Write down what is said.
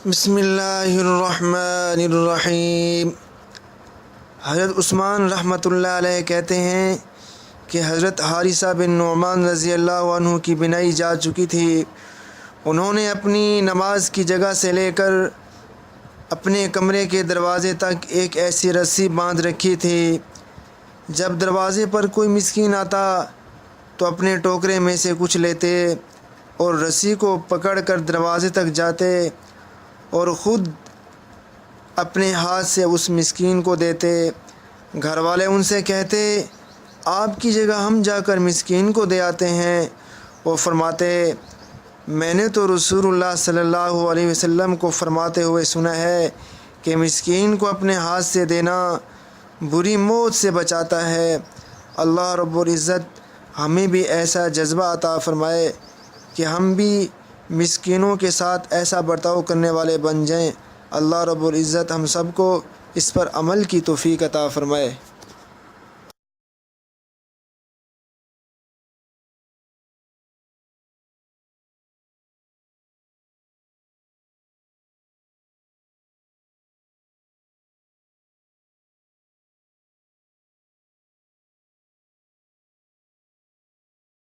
بسم اللہ الرحمن الرحیم۔ حضرت عثمان رحمۃ اللہ علیہ کہتے ہیں کہ حضرت حارثہ بن نعمان رضی اللہ عنہ کی بینائی جا چکی تھی۔ انہوں نے اپنی نماز کی جگہ سے لے کر اپنے کمرے کے دروازے تک ایک ایسی رسی باندھ رکھی تھی، جب دروازے پر کوئی مسکین آتا تو اپنے ٹوکرے میں سے کچھ لیتے اور رسی کو پکڑ کر دروازے تک جاتے اور خود اپنے ہاتھ سے اس مسکین کو دیتے۔ گھر والے ان سے کہتے، آپ کی جگہ ہم جا کر مسکین کو دے آتے ہیں۔ وہ فرماتے، میں نے تو رسول اللہ صلی اللہ علیہ وسلم کو فرماتے ہوئے سنا ہے کہ مسکین کو اپنے ہاتھ سے دینا بری موت سے بچاتا ہے۔ اللہ رب العزت ہمیں بھی ایسا جذبہ عطا فرمائے کہ ہم بھی مسکینوں کے ساتھ ایسا برتاؤ کرنے والے بن جائیں۔ اللہ رب العزت ہم سب کو اس پر عمل کی توفیق عطا فرمائے۔